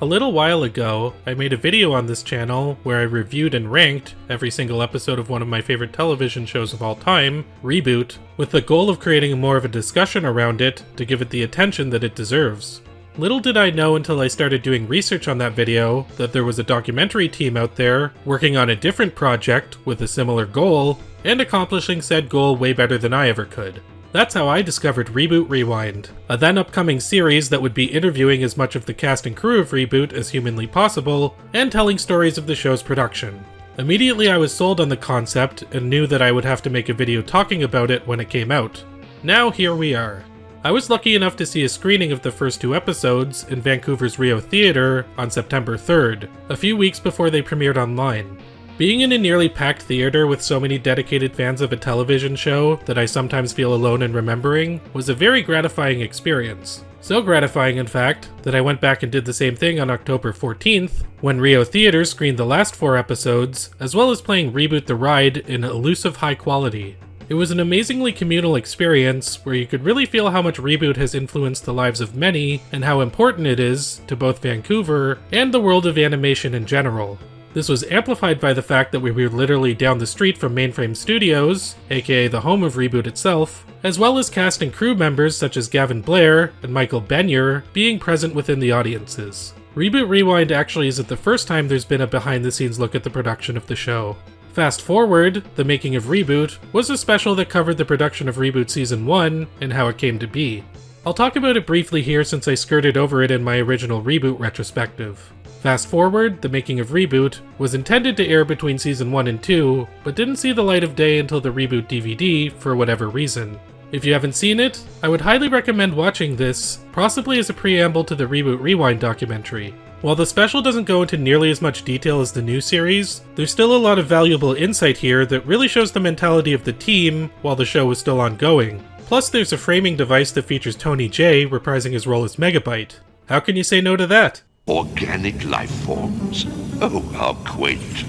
A little while ago, I made a video on this channel where I reviewed and ranked every single episode of one of my favorite television shows of all time, Reboot, with the goal of creating more of a discussion around it to give it the attention that it deserves. Little did I know until I started doing research on that video that there was a documentary team out there working on a different project with a similar goal, and accomplishing said goal way better than I ever could. That's how I discovered Reboot Rewind, a then upcoming series that would be interviewing as much of the cast and crew of Reboot as humanly possible, and telling stories of the show's production. Immediately I was sold on the concept, and knew that I would have to make a video talking about it when it came out. Now here we are. I was lucky enough to see a screening of the first 2 episodes in Vancouver's Rio Theatre on September 3rd, a few weeks before they premiered online. Being in a nearly packed theater with so many dedicated fans of a television show that I sometimes feel alone in remembering was a very gratifying experience. So gratifying, in fact, that I went back and did the same thing on October 14th, when Rio Theatre screened the last 4 episodes, as well as playing Reboot the Ride in elusive high quality. It was an amazingly communal experience where you could really feel how much Reboot has influenced the lives of many and how important it is to both Vancouver and the world of animation in general. This was amplified by the fact that we were literally down the street from Mainframe Studios, aka the home of Reboot itself, as well as cast and crew members such as Gavin Blair and Michael Benyer being present within the audiences. Reboot Rewind actually isn't the first time there's been a behind-the-scenes look at the production of the show. Fast Forward, The Making of Reboot, was a special that covered the production of Reboot Season 1 and how it came to be. I'll talk about it briefly here since I skirted over it in my original Reboot retrospective. Fast Forward, The Making of Reboot, was intended to air between Season 1 and 2, but didn't see the light of day until the Reboot DVD for whatever reason. If you haven't seen it, I would highly recommend watching this, possibly as a preamble to the Reboot Rewind documentary. While the special doesn't go into nearly as much detail as the new series, there's still a lot of valuable insight here that really shows the mentality of the team while the show was still ongoing. Plus there's a framing device that features Tony Jay reprising his role as Megabyte. How can you say no to that? Organic life forms. Oh, how quaint.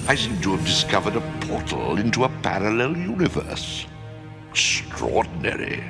I seem to have discovered a portal into a parallel universe. Extraordinary.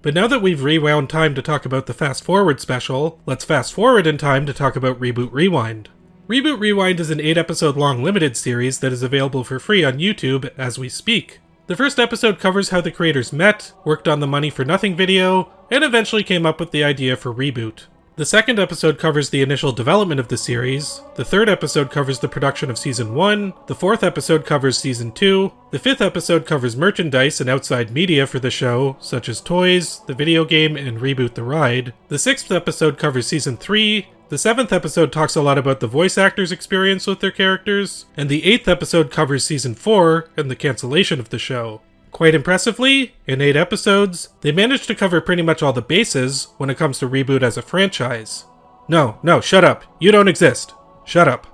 But now that we've rewound time to talk about the Fast Forward special, let's fast forward in time to talk about Reboot Rewind. Reboot Rewind is an 8-episode long limited series that is available for free on YouTube as we speak. The first episode covers how the creators met, worked on the Money for Nothing video, and eventually came up with the idea for Reboot. The second episode covers the initial development of the series, the third episode covers the production of Season 1, the fourth episode covers Season 2, the fifth episode covers merchandise and outside media for the show, such as toys, the video game, and Reboot the Ride, the sixth episode covers Season 3, the seventh episode talks a lot about the voice actors' experience with their characters, and the eighth episode covers Season 4 and the cancellation of the show. Quite impressively, in 8 episodes, they managed to cover pretty much all the bases when it comes to Reboot as a franchise. No, shut up. You don't exist. Shut up.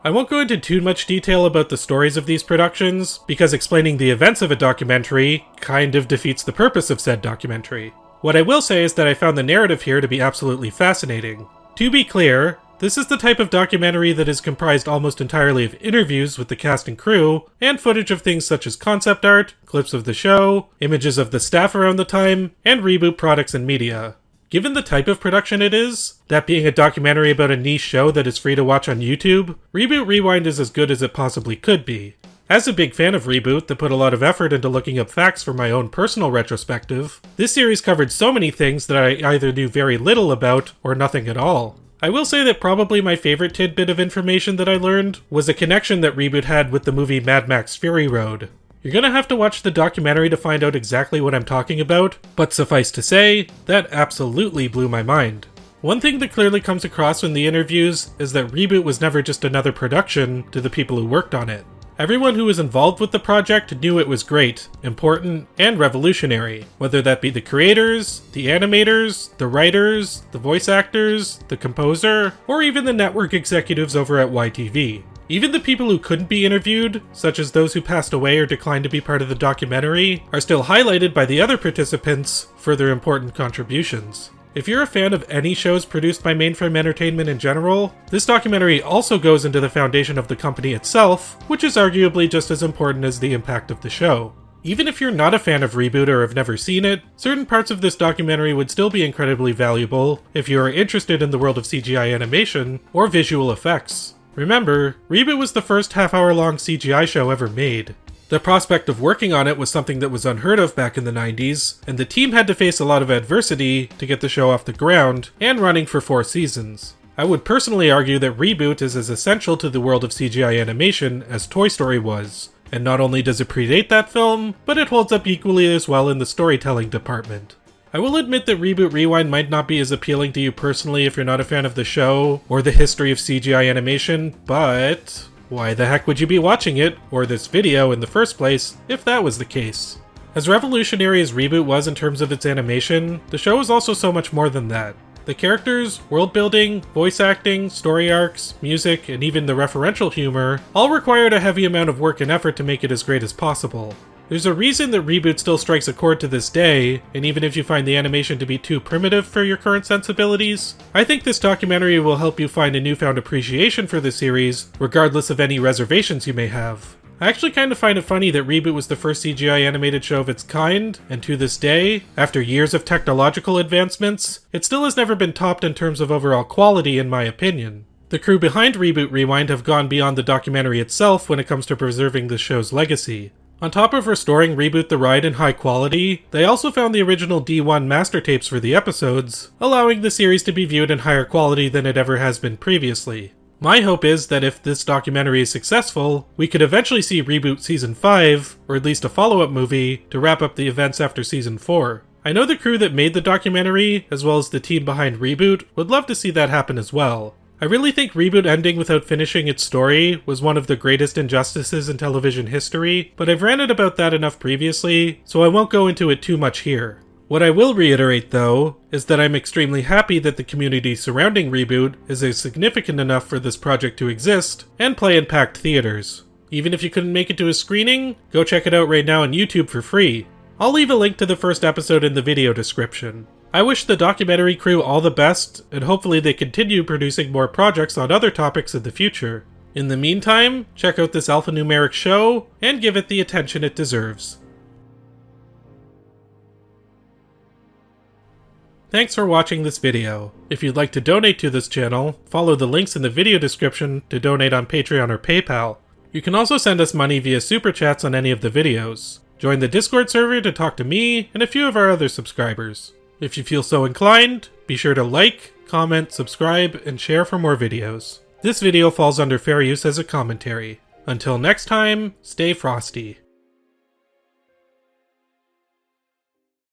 I won't go into too much detail about the stories of these productions, because explaining the events of a documentary kind of defeats the purpose of said documentary. What I will say is that I found the narrative here to be absolutely fascinating. To be clear, this is the type of documentary that is comprised almost entirely of interviews with the cast and crew, and footage of things such as concept art, clips of the show, images of the staff around the time, and Reboot products and media. Given the type of production it is, that being a documentary about a niche show that is free to watch on YouTube, Reboot Rewind is as good as it possibly could be. As a big fan of Reboot that put a lot of effort into looking up facts for my own personal retrospective, this series covered so many things that I either knew very little about or nothing at all. I will say that probably my favorite tidbit of information that I learned was a connection that Reboot had with the movie Mad Max Fury Road. You're gonna have to watch the documentary to find out exactly what I'm talking about, but suffice to say, that absolutely blew my mind. One thing that clearly comes across in the interviews is that Reboot was never just another production to the people who worked on it. Everyone who was involved with the project knew it was great, important, and revolutionary, whether that be the creators, the animators, the writers, the voice actors, the composer, or even the network executives over at YTV. Even the people who couldn't be interviewed, such as those who passed away or declined to be part of the documentary, are still highlighted by the other participants for their important contributions. If you're a fan of any shows produced by Mainframe Entertainment in general, this documentary also goes into the foundation of the company itself, which is arguably just as important as the impact of the show. Even if you're not a fan of Reboot or have never seen it, certain parts of this documentary would still be incredibly valuable if you are interested in the world of CGI animation or visual effects. Remember, Reboot was the first half-hour-long CGI show ever made. The prospect of working on it was something that was unheard of back in the 90s, and the team had to face a lot of adversity to get the show off the ground and running for 4 seasons. I would personally argue that Reboot is as essential to the world of CGI animation as Toy Story was, and not only does it predate that film, but it holds up equally as well in the storytelling department. I will admit that Reboot Rewind might not be as appealing to you personally if you're not a fan of the show or the history of CGI animation, but why the heck would you be watching it, or this video in the first place, if that was the case? As revolutionary as Reboot was in terms of its animation, the show is also so much more than that. The characters, world building, voice acting, story arcs, music, and even the referential humor all required a heavy amount of work and effort to make it as great as possible. There's a reason that Reboot still strikes a chord to this day, and even if you find the animation to be too primitive for your current sensibilities, I think this documentary will help you find a newfound appreciation for the series, regardless of any reservations you may have. I actually kind of find it funny that Reboot was the first CGI animated show of its kind, and to this day, after years of technological advancements, it still has never been topped in terms of overall quality in my opinion. The crew behind Reboot Rewind have gone beyond the documentary itself when it comes to preserving the show's legacy. On top of restoring Reboot the Ride in high quality, they also found the original D1 master tapes for the episodes, allowing the series to be viewed in higher quality than it ever has been previously. My hope is that if this documentary is successful, we could eventually see Reboot Season 5, or at least a follow-up movie, to wrap up the events after Season 4. I know the crew that made the documentary, as well as the team behind Reboot, would love to see that happen as well. I really think Reboot ending without finishing its story was one of the greatest injustices in television history, but I've ranted about that enough previously, so I won't go into it too much here. What I will reiterate, though, is that I'm extremely happy that the community surrounding Reboot is significant enough for this project to exist and play in packed theaters. Even if you couldn't make it to a screening, go check it out right now on YouTube for free. I'll leave a link to the first episode in the video description. I wish the documentary crew all the best, and hopefully they continue producing more projects on other topics in the future. In the meantime, check out this alphanumeric show, and give it the attention it deserves. Thanks for watching this video. If you'd like to donate to this channel, follow the links in the video description to donate on Patreon or PayPal. You can also send us money via Super Chats on any of the videos. Join the Discord server to talk to me and a few of our other subscribers. If you feel so inclined, be sure to like, comment, subscribe, and share for more videos. This video falls under fair use as a commentary. Until next time, stay frosty.